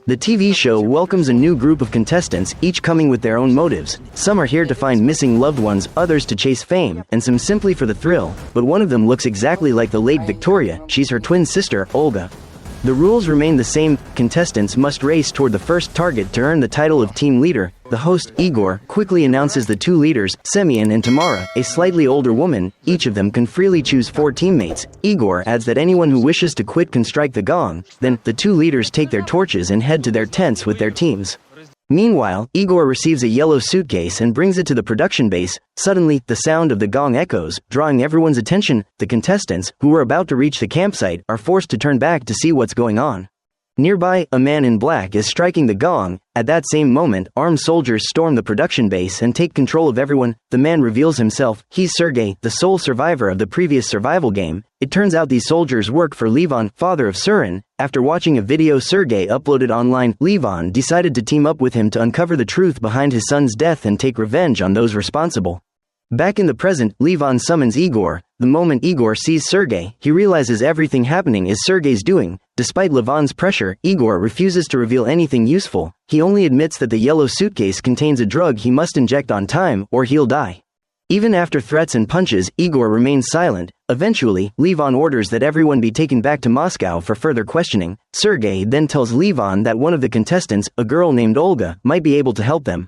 The TV show welcomes a new group of contestants, each coming with their own motives. Some are here to find missing loved ones, others to chase fame, and some simply for the thrill. But one of them looks exactly like the late Victoria. She's her twin sister, Olga. The rules remain the same. Contestants must race toward the first target to earn the title of team leader. The host, Igor, quickly announces the two leaders, Semyon and Tamara, a slightly older woman. Each of them can freely choose 4 teammates. Igor adds that anyone who wishes to quit can strike the gong. Then, the two leaders take their torches and head to their tents with their teams. Meanwhile, Igor receives a yellow suitcase and brings it to the production base. Suddenly, the sound of the gong echoes, drawing everyone's attention. The contestants, who were about to reach the campsite, are forced to turn back to see what's going on. Nearby, a man in black is striking the gong. At that same moment, armed soldiers storm the production base and take control of everyone. The man reveals himself. He's Sergey, the sole survivor of the previous survival game. It turns out these soldiers work for Levon, father of Surin. After watching a video Sergey uploaded online, Levon decided to team up with him to uncover the truth behind his son's death and take revenge on those responsible. Back in the present, Levon summons Igor. The moment Igor sees Sergey, he realizes everything happening is Sergey's doing. Despite Levon's pressure, Igor refuses to reveal anything useful. He only admits that the yellow suitcase contains a drug he must inject on time, or he'll die. Even after threats and punches, Igor remains silent. Eventually, Levon orders that everyone be taken back to Moscow for further questioning. Sergey then tells Levon that one of the contestants, a girl named Olga, might be able to help them.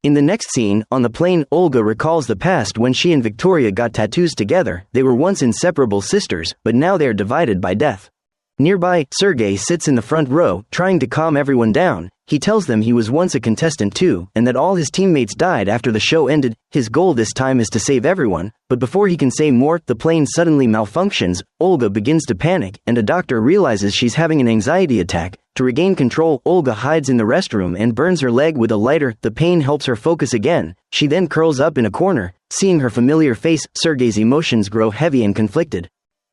In the next scene, on the plane, Olga recalls the past when she and Victoria got tattoos together. They were once inseparable sisters, but now they are divided by death. Nearby, Sergey sits in the front row, trying to calm everyone down. He tells them he was once a contestant too, and that all his teammates died after the show ended. His goal this time is to save everyone, but before he can say more, the plane suddenly malfunctions. Olga begins to panic, and a doctor realizes she's having an anxiety attack. To regain control, Olga hides in the restroom and burns her leg with a lighter. The pain helps her focus again. She then curls up in a corner. Seeing her familiar face, Sergey's emotions grow heavy and conflicted.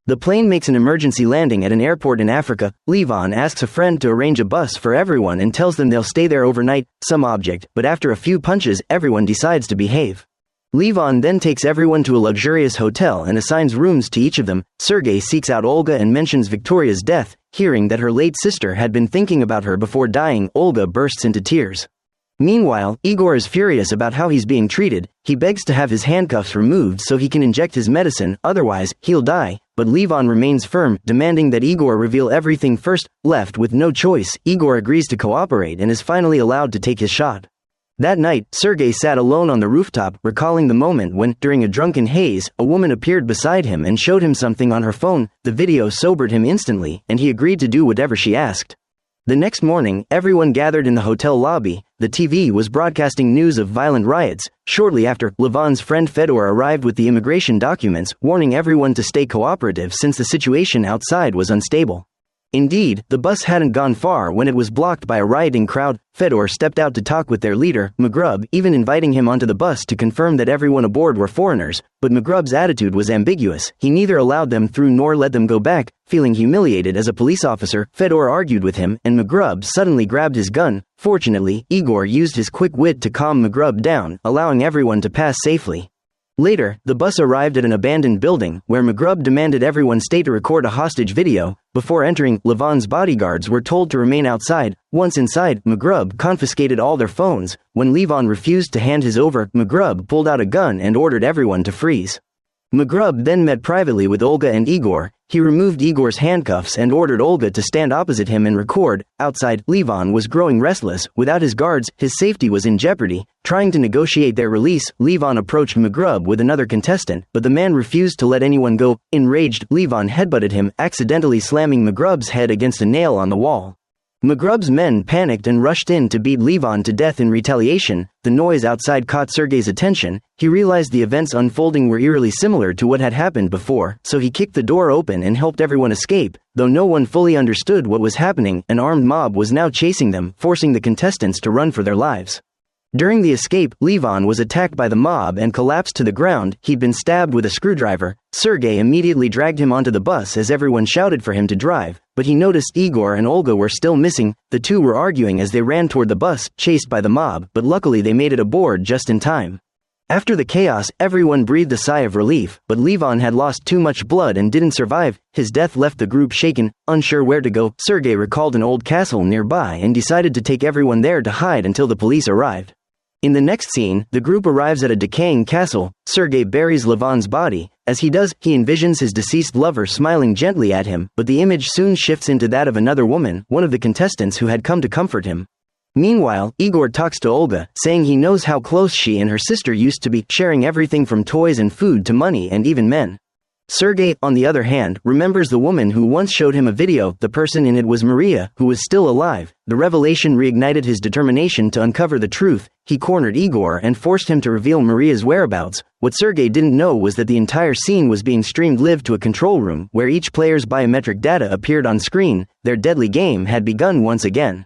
The plane makes an emergency landing at an airport in Africa. Levon asks a friend to arrange a bus for everyone and tells them they'll stay there overnight. Some object, but after a few punches, everyone decides to behave. Levon then takes everyone to a luxurious hotel and assigns rooms to each of them. Sergey seeks out Olga and mentions Victoria's death. Hearing that her late sister had been thinking about her before dying, Olga bursts into tears. Meanwhile, Igor is furious about how he's being treated. He begs to have his handcuffs removed so he can inject his medicine, otherwise, he'll die. But Levon remains firm, demanding that Igor reveal everything first. Left with no choice, Igor agrees to cooperate and is finally allowed to take his shot. That night, Sergey sat alone on the rooftop, recalling the moment when, during a drunken haze, a woman appeared beside him and showed him something on her phone. The video sobered him instantly, and he agreed to do whatever she asked. The next morning, everyone gathered in the hotel lobby. The TV was broadcasting news of violent riots. Shortly after, Levon's friend Fedor arrived with the immigration documents, warning everyone to stay cooperative since the situation outside was unstable. Indeed, the bus hadn't gone far when it was blocked by a rioting crowd. Fedor stepped out to talk with their leader, Magrub, even inviting him onto the bus to confirm that everyone aboard were foreigners. But Magrub's attitude was ambiguous. He neither allowed them through nor let them go back. Feeling humiliated as a police officer, Fedor argued with him, and Magrub suddenly grabbed his gun. Fortunately, Igor used his quick wit to calm Magrub down, allowing everyone to pass safely. Later, the bus arrived at an abandoned building, where Magrub demanded everyone stay to record a hostage video. Before entering, Levon's bodyguards were told to remain outside. Once inside, Magrub confiscated all their phones. When Levon refused to hand his over, Magrub pulled out a gun and ordered everyone to freeze. Magrub then met privately with Olga and Igor. He removed Igor's handcuffs and ordered Olga to stand opposite him and record. Outside, Levon was growing restless. Without his guards, his safety was in jeopardy. Trying to negotiate their release, Levon approached Magrub with another contestant, but the man refused to let anyone go. Enraged, Levon headbutted him, accidentally slamming Magrub's head against a nail on the wall. Magrub's men panicked and rushed in to beat Levon to death in retaliation. The noise outside caught Sergey's attention. He realized the events unfolding were eerily similar to what had happened before, so he kicked the door open and helped everyone escape. Though no one fully understood what was happening, an armed mob was now chasing them, forcing the contestants to run for their lives. During the escape, Levon was attacked by the mob and collapsed to the ground. He'd been stabbed with a screwdriver. Sergey immediately dragged him onto the bus as everyone shouted for him to drive, but he noticed Igor and Olga were still missing. The two were arguing as they ran toward the bus, chased by the mob, but luckily they made it aboard just in time. After the chaos, everyone breathed a sigh of relief, but Levon had lost too much blood and didn't survive. His death left the group shaken, unsure where to go. Sergey recalled an old castle nearby and decided to take everyone there to hide until the police arrived. In the next scene, the group arrives at a decaying castle. Sergey buries Levon's body. As he does, he envisions his deceased lover smiling gently at him, but the image soon shifts into that of another woman, one of the contestants who had come to comfort him. Meanwhile, Igor talks to Olga, saying he knows how close she and her sister used to be, sharing everything from toys and food to money and even men. Sergey, on the other hand, remembers the woman who once showed him a video. The person in it was Maria, who was still alive. The revelation reignited his determination to uncover the truth. He cornered Igor and forced him to reveal Maria's whereabouts. What Sergey didn't know was that the entire scene was being streamed live to a control room, where each player's biometric data appeared on screen. Their deadly game had begun once again.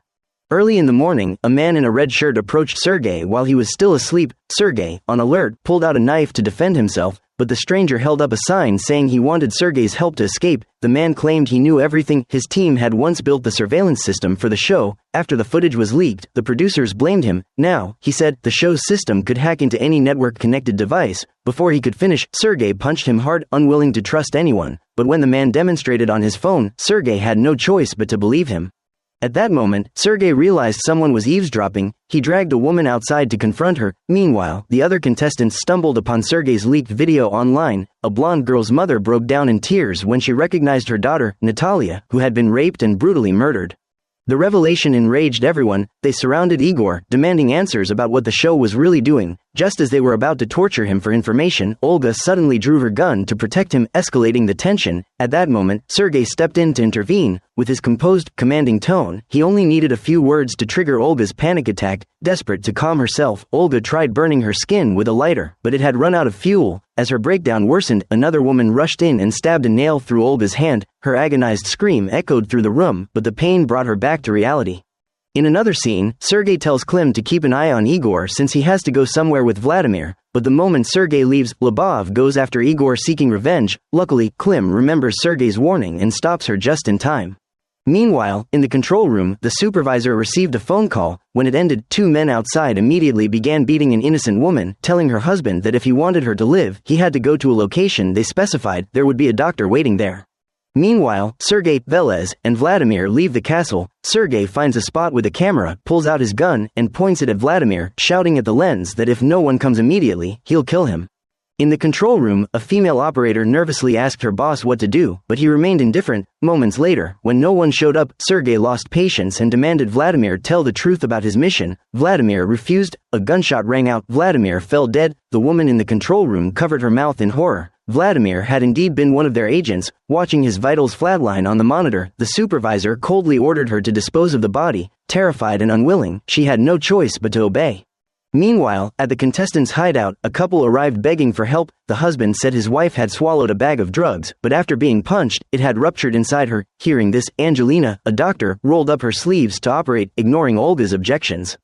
Early in the morning, a man in a red shirt approached Sergey while he was still asleep. Sergey, on alert, pulled out a knife to defend himself, but the stranger held up a sign saying he wanted Sergey's help to escape. The man claimed he knew everything. His team had once built the surveillance system for the show. After the footage was leaked, the producers blamed him. Now, he said, the show's system could hack into any network-connected device. Before he could finish, Sergey punched him hard, unwilling to trust anyone. But when the man demonstrated on his phone, Sergey had no choice but to believe him. At that moment, Sergey realized someone was eavesdropping. He dragged a woman outside to confront her. Meanwhile, the other contestants stumbled upon Sergey's leaked video online. A blonde girl's mother broke down in tears when she recognized her daughter, Natalia, who had been raped and brutally murdered. The revelation enraged everyone. They surrounded Igor, demanding answers about what the show was really doing. Just as they were about to torture him for information, Olga suddenly drew her gun to protect him, escalating the tension. At that moment, Sergey stepped in to intervene. With his composed, commanding tone, he only needed a few words to trigger Olga's panic attack. Desperate to calm herself, Olga tried burning her skin with a lighter, but it had run out of fuel. As her breakdown worsened, another woman rushed in and stabbed a nail through Olga's hand. Her agonized scream echoed through the room, but the pain brought her back to reality. In another scene, Sergey tells Klim to keep an eye on Igor since he has to go somewhere with Vladimir, but the moment Sergey leaves, Lyubov goes after Igor seeking revenge. Luckily, Klim remembers Sergey's warning and stops her just in time. Meanwhile, in the control room, the supervisor received a phone call. When it ended, two men outside immediately began beating an innocent woman, telling her husband that if he wanted her to live, he had to go to a location they specified. There would be a doctor waiting there. Meanwhile, Sergey, Velez, and Vladimir leave the castle. Sergey finds a spot with a camera, pulls out his gun, and points it at Vladimir, shouting at the lens that if no one comes immediately, he'll kill him. In the control room, a female operator nervously asked her boss what to do, but he remained indifferent. Moments later, when no one showed up, Sergey lost patience and demanded Vladimir tell the truth about his mission. Vladimir refused. A gunshot rang out. Vladimir fell dead. The woman in the control room covered her mouth in horror. Vladimir had indeed been one of their agents. Watching his vitals flatline on the monitor, the supervisor coldly ordered her to dispose of the body. Terrified and unwilling, she had no choice but to obey. Meanwhile, at the contestants' hideout, a couple arrived begging for help. The husband said his wife had swallowed a bag of drugs, but after being punched, it had ruptured inside her. Hearing this, Angelina, a doctor, rolled up her sleeves to operate, ignoring Olga's objections.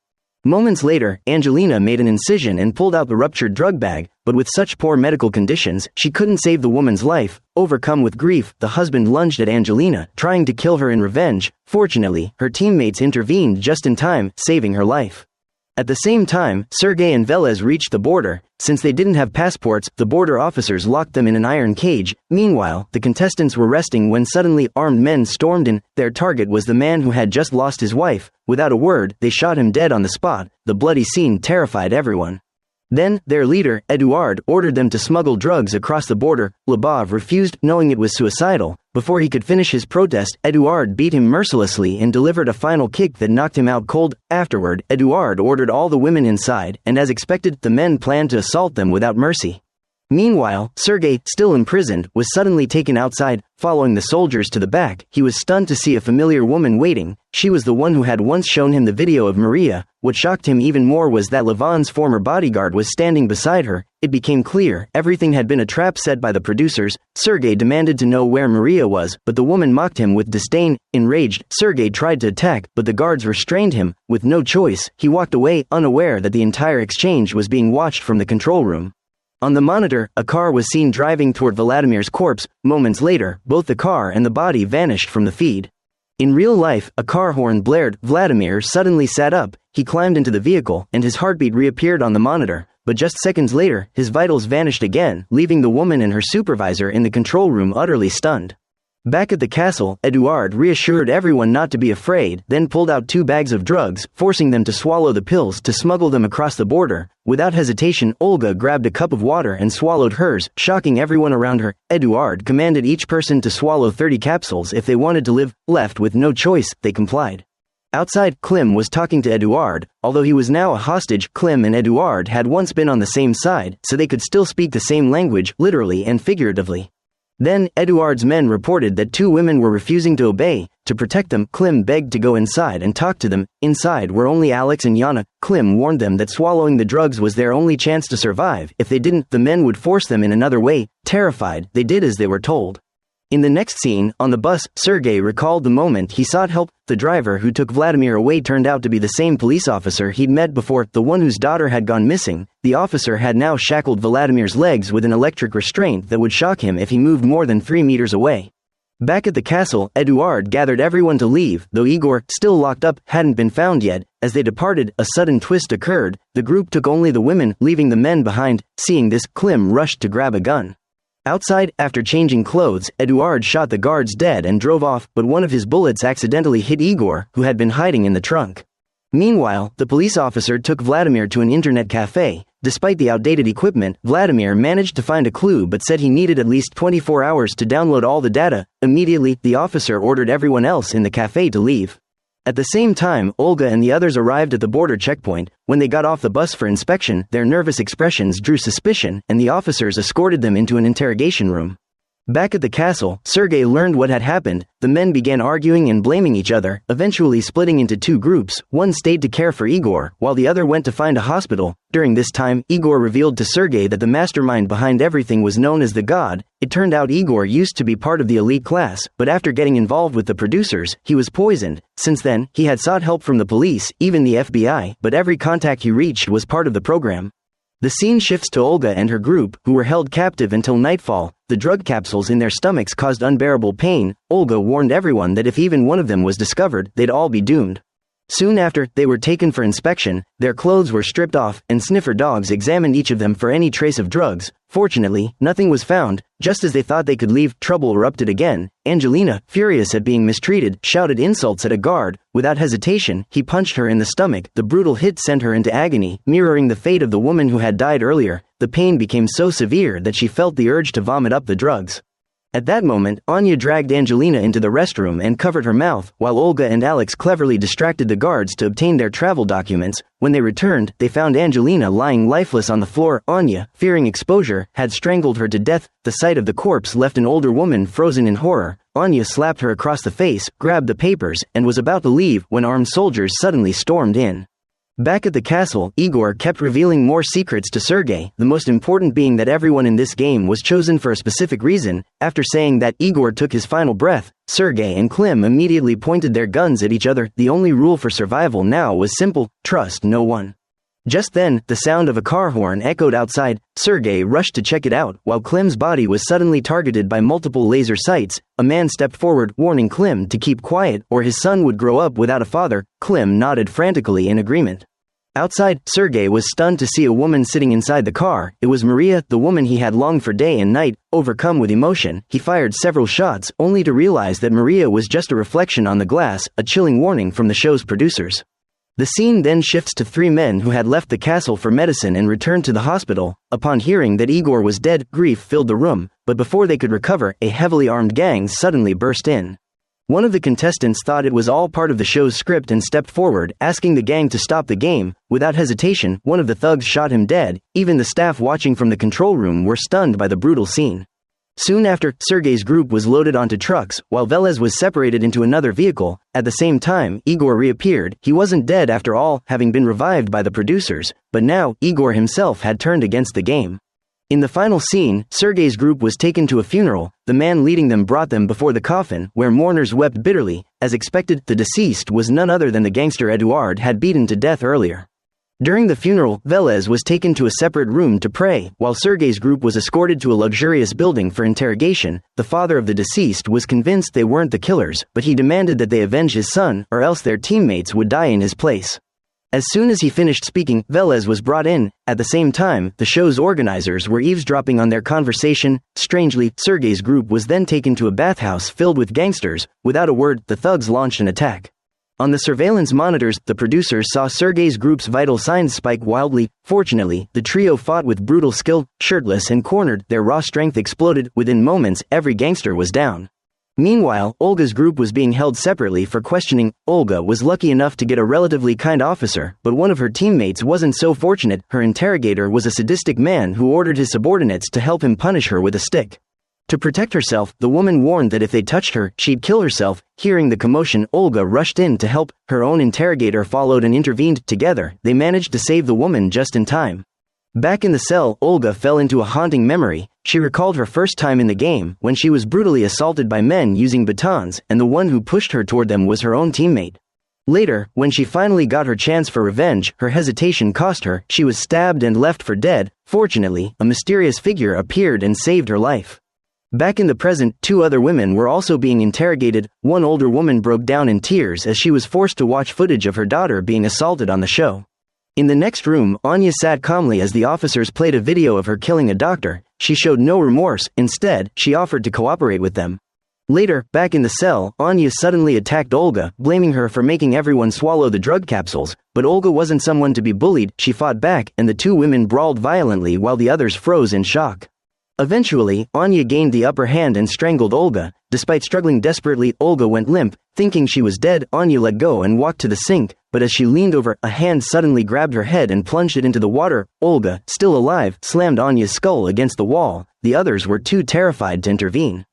Moments later, Angelina made an incision and pulled out the ruptured drug bag, but with such poor medical conditions, she couldn't save the woman's life. Overcome with grief, the husband lunged at Angelina, trying to kill her in revenge. Fortunately, her teammates intervened just in time, saving her life. At the same time, Sergey and Velez reached the border. Since they didn't have passports, the border officers locked them in an iron cage. Meanwhile, the contestants were resting when suddenly armed men stormed in. Their target was the man who had just lost his wife. Without a word, they shot him dead on the spot. The bloody scene terrified everyone. Then, their leader, Eduard, ordered them to smuggle drugs across the border. Lyubov refused, knowing it was suicidal. Before he could finish his protest, Eduard beat him mercilessly and delivered a final kick that knocked him out cold. Afterward, Eduard ordered all the women inside, and as expected, the men planned to assault them without mercy. Meanwhile, Sergey, still imprisoned, was suddenly taken outside. Following the soldiers to the back, he was stunned to see a familiar woman waiting. She was the one who had once shown him the video of Maria. What shocked him even more was that Levon's former bodyguard was standing beside her. It became clear everything had been a trap set by the producers. Sergey demanded to know where Maria was, but the woman mocked him with disdain. Enraged, Sergey tried to attack, but the guards restrained him. With no choice, he walked away, unaware that the entire exchange was being watched from the control room. On the monitor, a car was seen driving toward Vladimir's corpse. Moments later, both the car and the body vanished from the feed. In real life, a car horn blared. Vladimir suddenly sat up. He climbed into the vehicle, and his heartbeat reappeared on the monitor. but just seconds later, his vitals vanished again, leaving the woman and her supervisor in the control room utterly stunned. Back at the castle, Eduard reassured everyone not to be afraid, then pulled out 2 bags of drugs, forcing them to swallow the pills to smuggle them across the border. Without hesitation, Olga grabbed a cup of water and swallowed hers, shocking everyone around her. Eduard commanded each person to swallow 30 capsules if they wanted to live. Left with no choice, they complied. Outside, Klim was talking to Eduard. Although he was now a hostage, Klim and Eduard had once been on the same side, so they could still speak the same language, literally and figuratively. Then, Eduard's men reported that 2 women were refusing to obey. To protect them, Klim begged to go inside and talk to them. Inside were only Alex and Yana. Klim warned them that swallowing the drugs was their only chance to survive. If they didn't, the men would force them in another way. Terrified, they did as they were told. In the next scene, on the bus, Sergey recalled the moment he sought help. The driver who took Vladimir away turned out to be the same police officer he'd met before, the one whose daughter had gone missing. The officer had now shackled Vladimir's legs with an electric restraint that would shock him if he moved more than 3 meters away. Back at the castle, Eduard gathered everyone to leave, though Igor, still locked up, hadn't been found yet. As they departed, a sudden twist occurred. The group took only the women, leaving the men behind. Seeing this, Klim rushed to grab a gun. Outside, after changing clothes, Eduard shot the guards dead and drove off, but one of his bullets accidentally hit Igor, who had been hiding in the trunk. Meanwhile, the police officer took Vladimir to an internet cafe. Despite the outdated equipment, Vladimir managed to find a clue but said he needed at least 24 hours to download all the data. Immediately, the officer ordered everyone else in the cafe to leave. At the same time, Olga and the others arrived at the border checkpoint. When they got off the bus for inspection, their nervous expressions drew suspicion, and the officers escorted them into an interrogation room. Back at the castle, Sergey learned what had happened. The men began arguing and blaming each other, eventually splitting into 2 groups. One stayed to care for Igor, while the other went to find a hospital. During this time, Igor revealed to Sergey that the mastermind behind everything was known as the God. It turned out Igor used to be part of the elite class, but after getting involved with the producers, he was poisoned. Since then, he had sought help from the police, even the FBI, but every contact he reached was part of the program. The scene shifts to Olga and her group, who were held captive until nightfall. The drug capsules in their stomachs caused unbearable pain. Olga warned everyone that if even one of them was discovered, they'd all be doomed. Soon after, they were taken for inspection. Their clothes were stripped off, and sniffer dogs examined each of them for any trace of drugs. Fortunately, nothing was found. Just as they thought they could leave, trouble erupted again. Angelina, furious at being mistreated, shouted insults at a guard. Without hesitation, he punched her in the stomach. The brutal hit sent her into agony, mirroring the fate of the woman who had died earlier. The pain became so severe that she felt the urge to vomit up the drugs. At that moment, Anya dragged Angelina into the restroom and covered her mouth, while Olga and Alex cleverly distracted the guards to obtain their travel documents. When they returned, they found Angelina lying lifeless on the floor. Anya, fearing exposure, had strangled her to death. The sight of the corpse left an older woman frozen in horror. Anya slapped her across the face, grabbed the papers, and was about to leave when armed soldiers suddenly stormed in. Back at the castle, Igor kept revealing more secrets to Sergey, the most important being that everyone in this game was chosen for a specific reason. After saying that, Igor took his final breath. Sergey and Klim immediately pointed their guns at each other. The only rule for survival now was simple: trust no one. Just then, the sound of a car horn echoed outside. Sergey rushed to check it out, while Klim's body was suddenly targeted by multiple laser sights. A man stepped forward, warning Klim to keep quiet, or his son would grow up without a father. Klim nodded frantically in agreement. Outside, Sergey was stunned to see a woman sitting inside the car. It was Maria, the woman he had longed for day and night. Overcome with emotion, he fired several shots, only to realize that Maria was just a reflection on the glass, a chilling warning from the show's producers. The scene then shifts to 3 men who had left the castle for medicine and returned to the hospital. Upon hearing that Igor was dead, grief filled the room, but before they could recover, a heavily armed gang suddenly burst in. One of the contestants thought it was all part of the show's script and stepped forward, asking the gang to stop the game. Without hesitation, one of the thugs shot him dead. Even the staff watching from the control room were stunned by the brutal scene. Soon after, Sergey's group was loaded onto trucks, while Velez was separated into another vehicle. At the same time, Igor reappeared. He wasn't dead after all, having been revived by the producers, but now, Igor himself had turned against the game. In the final scene, Sergey's group was taken to a funeral. The man leading them brought them before the coffin, where mourners wept bitterly. As expected, the deceased was none other than the gangster Eduard had beaten to death earlier. During the funeral, Velez was taken to a separate room to pray, while Sergey's group was escorted to a luxurious building for interrogation. The father of the deceased was convinced they weren't the killers, but he demanded that they avenge his son, or else their teammates would die in his place. As soon as he finished speaking, Velez was brought in. At the same time, the show's organizers were eavesdropping on their conversation. Strangely, Sergey's group was then taken to a bathhouse filled with gangsters. Without a word, the thugs launched an attack. On the surveillance monitors, the producers saw Sergey's group's vital signs spike wildly. Fortunately, the trio fought with brutal skill, shirtless and cornered. Their raw strength exploded. Within moments, every gangster was down. Meanwhile, Olga's group was being held separately for questioning. Olga was lucky enough to get a relatively kind officer, but one of her teammates wasn't so fortunate. Her interrogator was a sadistic man who ordered his subordinates to help him punish her with a stick. To protect herself, the woman warned that if they touched her, she'd kill herself. Hearing the commotion, Olga rushed in to help. Her own interrogator followed and intervened. Together, they managed to save the woman just in time. Back in the cell, Olga fell into a haunting memory. She recalled her first time in the game, when she was brutally assaulted by men using batons, and the one who pushed her toward them was her own teammate. Later, when she finally got her chance for revenge, her hesitation cost her. She was stabbed and left for dead. Fortunately, a mysterious figure appeared and saved her life. Back in the present, two other women were also being interrogated. One older woman broke down in tears as she was forced to watch footage of her daughter being assaulted on the show. In the next room, Anya sat calmly as the officers played a video of her killing a doctor. She showed no remorse. Instead, she offered to cooperate with them. Later, back in the cell, Anya suddenly attacked Olga, blaming her for making everyone swallow the drug capsules. But Olga wasn't someone to be bullied. She fought back, and the two women brawled violently while the others froze in shock. Eventually, Anya gained the upper hand and strangled Olga. Despite struggling desperately, Olga went limp. Thinking she was dead, Anya let go and walked to the sink, but as she leaned over, a hand suddenly grabbed her head and plunged it into the water. Olga, still alive, slammed Anya's skull against the wall. The others were too terrified to intervene.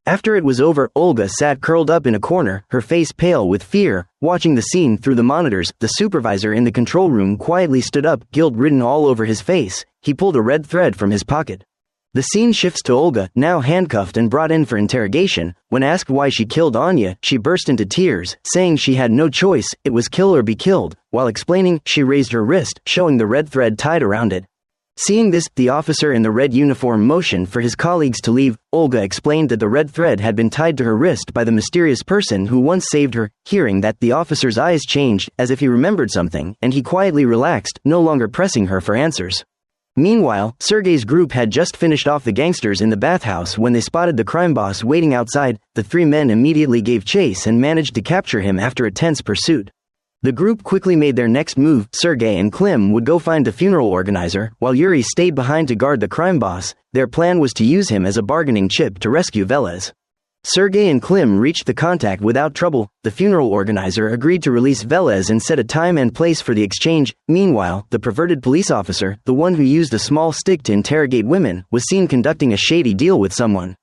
After it was over, Olga sat curled up in a corner, her face pale with fear, watching the scene through the monitors. The supervisor in the control room quietly stood up, guilt written all over his face. He pulled a red thread from his pocket. The scene shifts to Olga, now handcuffed and brought in for interrogation. When asked why she killed Anya, she burst into tears, saying she had no choice, it was kill or be killed. While explaining, she raised her wrist, showing the red thread tied around it. Seeing this, the officer in the red uniform motioned for his colleagues to leave. Olga explained that the red thread had been tied to her wrist by the mysterious person who once saved her. Hearing that, the officer's eyes changed, as if he remembered something, and he quietly relaxed, no longer pressing her for answers. Meanwhile, Sergey's group had just finished off the gangsters in the bathhouse when they spotted the crime boss waiting outside. The three men immediately gave chase and managed to capture him after a tense pursuit. The group quickly made their next move. Sergey and Klim would go find the funeral organizer, while Yuri stayed behind to guard the crime boss. Their plan was to use him as a bargaining chip to rescue Velez. Sergey and Klim reached the contact without trouble. The funeral organizer agreed to release Velez and set a time and place for the exchange. Meanwhile, the perverted police officer, the one who used a small stick to interrogate women, was seen conducting a shady deal with someone.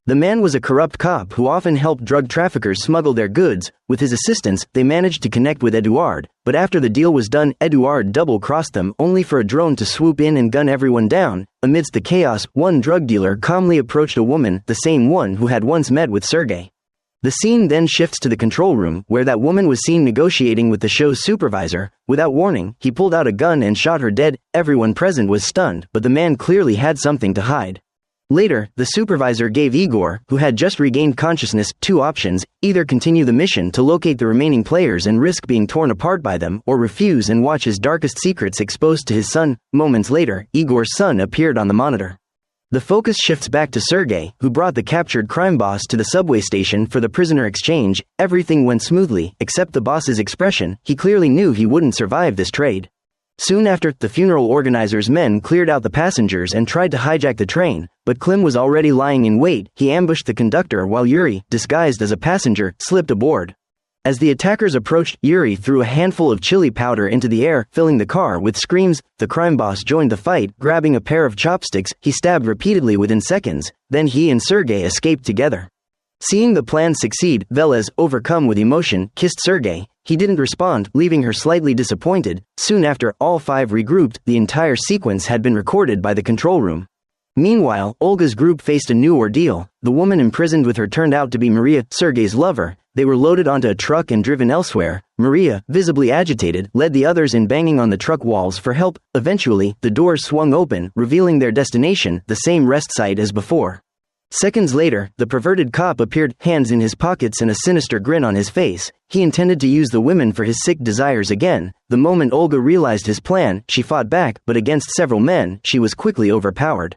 The man was a corrupt cop who often helped drug traffickers smuggle their goods. With his assistance, they managed to connect with Eduard, but after the deal was done, Eduard double-crossed them, only for a drone to swoop in and gun everyone down. Amidst the chaos, one drug dealer calmly approached a woman, the same one who had once met with Sergey. The scene then shifts to the control room, where that woman was seen negotiating with the show's supervisor. Without warning, he pulled out a gun and shot her dead. Everyone present was stunned, but the man clearly had something to hide. Later, the supervisor gave Igor, who had just regained consciousness, two options: either continue the mission to locate the remaining players and risk being torn apart by them, or refuse and watch his darkest secrets exposed to his son. Moments later, Igor's son appeared on the monitor. The focus shifts back to Sergey, who brought the captured crime boss to the subway station for the prisoner exchange. Everything went smoothly, except the boss's expression. He clearly knew he wouldn't survive this trade. Soon after, the funeral organizer's men cleared out the passengers and tried to hijack the train, but Klim was already lying in wait. He ambushed the conductor while Yuri, disguised as a passenger, slipped aboard. As the attackers approached, Yuri threw a handful of chili powder into the air, filling the car with screams. The crime boss joined the fight, grabbing a pair of chopsticks. He stabbed repeatedly within seconds. Then he and Sergey escaped together. Seeing the plan succeed, Velez, overcome with emotion, kissed Sergey. He didn't respond, leaving her slightly disappointed. Soon after, all five regrouped. The entire sequence had been recorded by the control room. Meanwhile, Olga's group faced a new ordeal. The woman imprisoned with her turned out to be Maria, Sergey's lover. They were loaded onto a truck and driven elsewhere. Maria, visibly agitated, led the others in banging on the truck walls for help. Eventually, the doors swung open, revealing their destination, the same rest site as before. Seconds later, the perverted cop appeared, hands in his pockets and a sinister grin on his face. He intended to use the women for his sick desires again. The moment Olga realized his plan, she fought back, but against several men, she was quickly overpowered.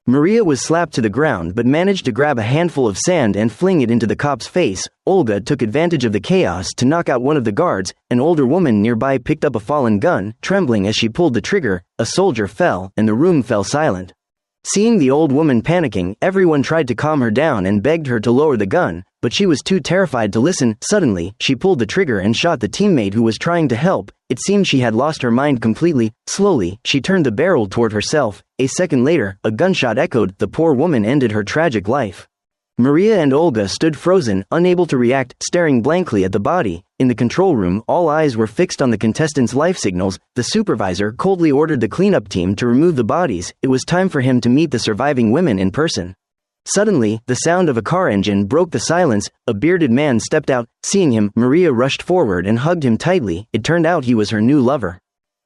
Maria was slapped to the ground but managed to grab a handful of sand and fling it into the cop's face. Olga took advantage of the chaos to knock out one of the guards. An older woman nearby picked up a fallen gun. Trembling as she pulled the trigger, a soldier fell, and the room fell silent. Seeing the old woman panicking, everyone tried to calm her down and begged her to lower the gun, but she was too terrified to listen. Suddenly, she pulled the trigger and shot the teammate who was trying to help. It seemed she had lost her mind completely. Slowly, she turned the barrel toward herself. A second later, a gunshot echoed. The poor woman ended her tragic life. Maria and Olga stood frozen, unable to react, staring blankly at the body. In the control room, all eyes were fixed on the contestants' life signals. The supervisor coldly ordered the cleanup team to remove the bodies. It was time for him to meet the surviving women in person. Suddenly, the sound of a car engine broke the silence. A bearded man stepped out. Seeing him, Maria rushed forward and hugged him tightly. It turned out he was her new lover.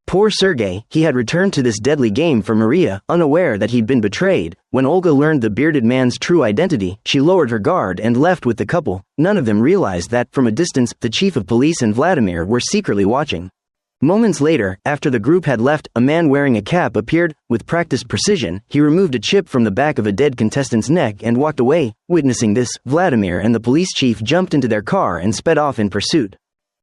Poor Sergey, he had returned to this deadly game for Maria, unaware that he'd been betrayed. When Olga learned the bearded man's true identity, she lowered her guard and left with the couple. None of them realized that, from a distance, the chief of police and Vladimir were secretly watching. Moments later, after the group had left, a man wearing a cap appeared. With practiced precision, he removed a chip from the back of a dead contestant's neck and walked away. Witnessing this, Vladimir and the police chief jumped into their car and sped off in pursuit.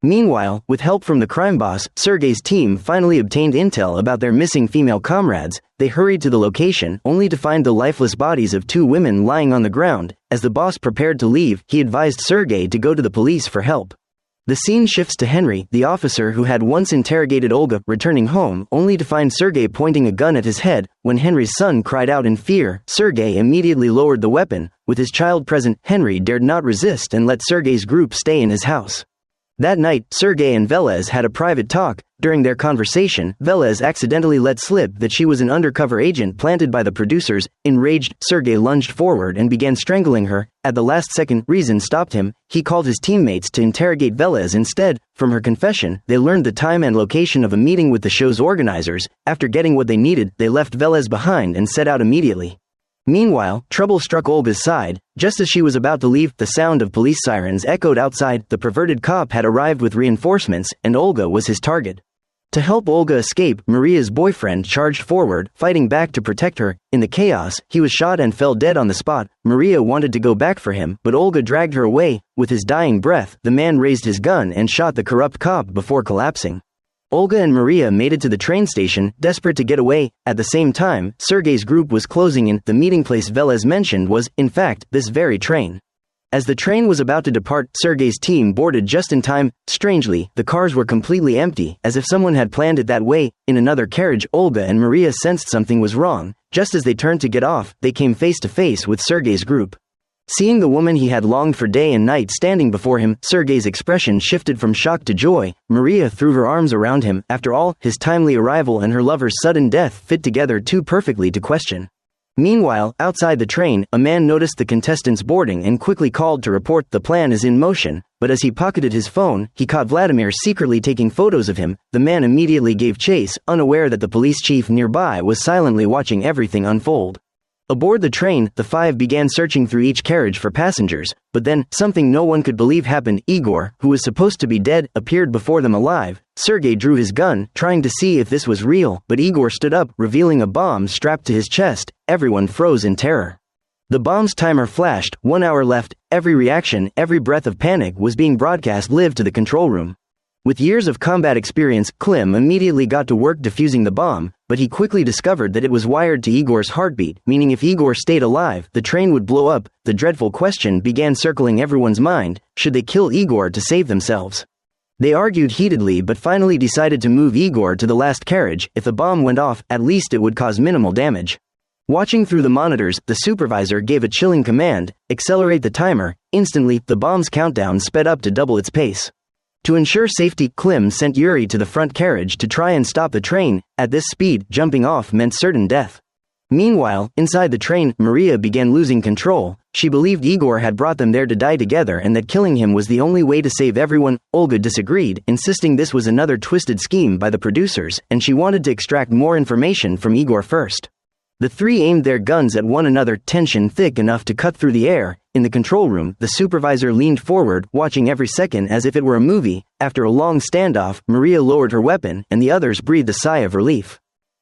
Meanwhile, with help from the crime boss, Sergey's team finally obtained intel about their missing female comrades. They hurried to the location, only to find the lifeless bodies of two women lying on the ground. As the boss prepared to leave, he advised Sergey to go to the police for help. The scene shifts to Henry, the officer who had once interrogated Olga, returning home, only to find Sergey pointing a gun at his head. When Henry's son cried out in fear, Sergey immediately lowered the weapon. With his child present, Henry dared not resist and let Sergey's group stay in his house. That night, Sergey and Velez had a private talk. During their conversation, Velez accidentally let slip that she was an undercover agent planted by the producers. Enraged, Sergey lunged forward and began strangling her. At the last second, reason stopped him. He called his teammates to interrogate Velez instead. From her confession, they learned the time and location of a meeting with the show's organizers. After getting what they needed, they left Velez behind and set out immediately. Meanwhile, trouble struck Olga's side. Just as she was about to leave, the sound of police sirens echoed outside. The perverted cop had arrived with reinforcements, and Olga was his target. To help Olga escape, Maria's boyfriend charged forward, fighting back to protect her. In the chaos, he was shot and fell dead on the spot. Maria wanted to go back for him, but Olga dragged her away. With his dying breath, the man raised his gun and shot the corrupt cop before collapsing. Olga and Maria made it to the train station, desperate to get away. At the same time, Sergey's group was closing in. The meeting place Velez mentioned was, in fact, this very train. As the train was about to depart, Sergey's team boarded just in time. Strangely, the cars were completely empty, as if someone had planned it that way. In another carriage, Olga and Maria sensed something was wrong. Just as they turned to get off, they came face to face with Sergey's group. Seeing the woman he had longed for day and night standing before him, Sergey's expression shifted from shock to joy. Maria threw her arms around him. After all, his timely arrival and her lover's sudden death fit together too perfectly to question. Meanwhile, outside the train, a man noticed the contestants boarding and quickly called to report the plan is in motion. But as he pocketed his phone, he caught Vladimir secretly taking photos of him. The man immediately gave chase, unaware that the police chief nearby was silently watching everything unfold. Aboard the train, the five began searching through each carriage for passengers, but then, something no one could believe happened. Igor, who was supposed to be dead, appeared before them alive. Sergey drew his gun, trying to see if this was real, but Igor stood up, revealing a bomb strapped to his chest. Everyone froze in terror. The bomb's timer flashed, 1 hour left. Every reaction, every breath of panic was being broadcast live to the control room. With years of combat experience, Klim immediately got to work defusing the bomb, but he quickly discovered that it was wired to Igor's heartbeat, meaning if Igor stayed alive, the train would blow up. The dreadful question began circling everyone's mind: should they kill Igor to save themselves? They argued heatedly but finally decided to move Igor to the last carriage. If the bomb went off, at least it would cause minimal damage. Watching through the monitors, the supervisor gave a chilling command: accelerate the timer. Instantly, the bomb's countdown sped up to double its pace. To ensure safety, Klim sent Yuri to the front carriage to try and stop the train. At this speed, jumping off meant certain death. Meanwhile, inside the train, Maria began losing control. She believed Igor had brought them there to die together and that killing him was the only way to save everyone. Olga disagreed, insisting this was another twisted scheme by the producers, and she wanted to extract more information from Igor first. The three aimed their guns at one another, tension thick enough to cut through the air. In the control room, the supervisor leaned forward, watching every second as if it were a movie. After a long standoff, Maria lowered her weapon, and the others breathed a sigh of relief.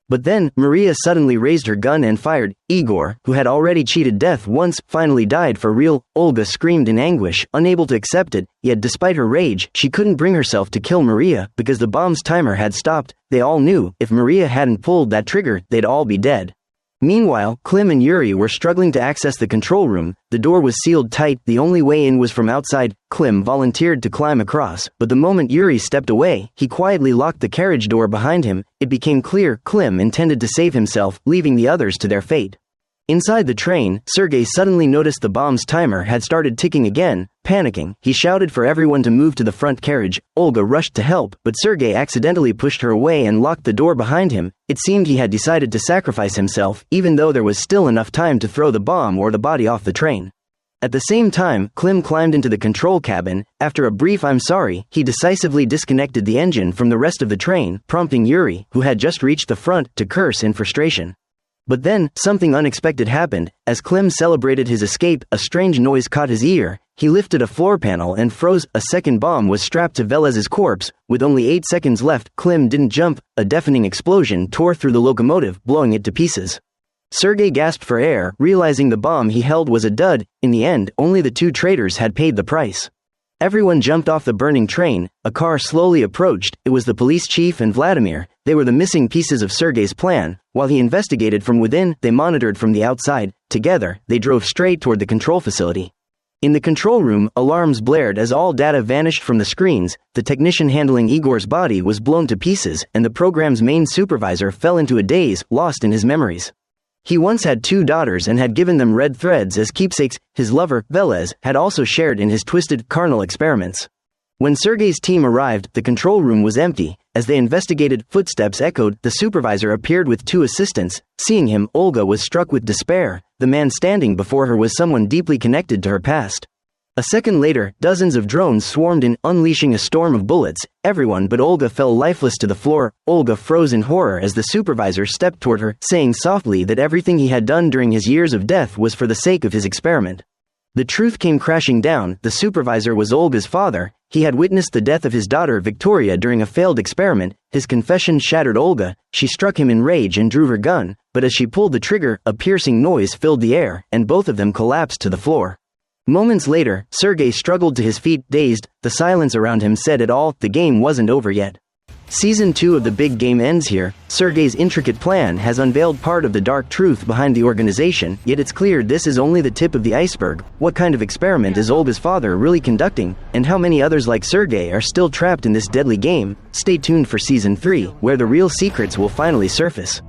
But then, Maria suddenly raised her gun and fired. Igor, who had already cheated death once, finally died for real. Olga screamed in anguish, unable to accept it, yet despite her rage, she couldn't bring herself to kill Maria, because the bomb's timer had stopped. They all knew, if Maria hadn't pulled that trigger, they'd all be dead. Meanwhile, Klim and Yuri were struggling to access the control room. The door was sealed tight, the only way in was from outside. Klim volunteered to climb across, but the moment Yuri stepped away, he quietly locked the carriage door behind him. It became clear Klim intended to save himself, leaving the others to their fate. Inside the train, Sergey suddenly noticed the bomb's timer had started ticking again. Panicking, he shouted for everyone to move to the front carriage. Olga rushed to help, but Sergey accidentally pushed her away and locked the door behind him. It seemed he had decided to sacrifice himself, even though there was still enough time to throw the bomb or the body off the train. At the same time, Klim climbed into the control cabin. After a brief "I'm sorry," he decisively disconnected the engine from the rest of the train, prompting Yuri, who had just reached the front, to curse in frustration. But then, something unexpected happened. As Klim celebrated his escape, a strange noise caught his ear. He lifted a floor panel and froze. A second bomb was strapped to Velez's corpse. With only 8 seconds left, Klim didn't jump. A deafening explosion tore through the locomotive, blowing it to pieces. Sergey gasped for air, realizing the bomb he held was a dud. In the end, only the two traitors had paid the price. Everyone jumped off the burning train. A car slowly approached. It was the police chief and Vladimir. They were the missing pieces of Sergey's plan. While he investigated from within, they monitored from the outside. Together, they drove straight toward the control facility. In the control room, alarms blared as all data vanished from the screens. The technician handling Igor's body was blown to pieces, and the program's main supervisor fell into a daze, lost in his memories. He once had 2 daughters and had given them red threads as keepsakes. His lover, Velez, had also shared in his twisted, carnal experiments. When Sergey's team arrived, the control room was empty. As they investigated, footsteps echoed. The supervisor appeared with 2 assistants. Seeing him, Olga was struck with despair. The man standing before her was someone deeply connected to her past. A second later, dozens of drones swarmed in, unleashing a storm of bullets. Everyone but Olga fell lifeless to the floor. Olga froze in horror as the supervisor stepped toward her, saying softly that everything he had done during his years of death was for the sake of his experiment. The truth came crashing down. The supervisor was Olga's father. He had witnessed the death of his daughter Victoria during a failed experiment. His confession shattered Olga. She struck him in rage and drew her gun, but as she pulled the trigger, a piercing noise filled the air, and both of them collapsed to the floor. Moments later, Sergey struggled to his feet, dazed. The silence around him said it all. The game wasn't over yet. Season 2 of the big game ends here. Sergey's intricate plan has unveiled part of the dark truth behind the organization, yet it's clear this is only the tip of the iceberg. What kind of experiment is Olga's father really conducting, and how many others like Sergey are still trapped in this deadly game? Stay tuned for Season 3, where the real secrets will finally surface.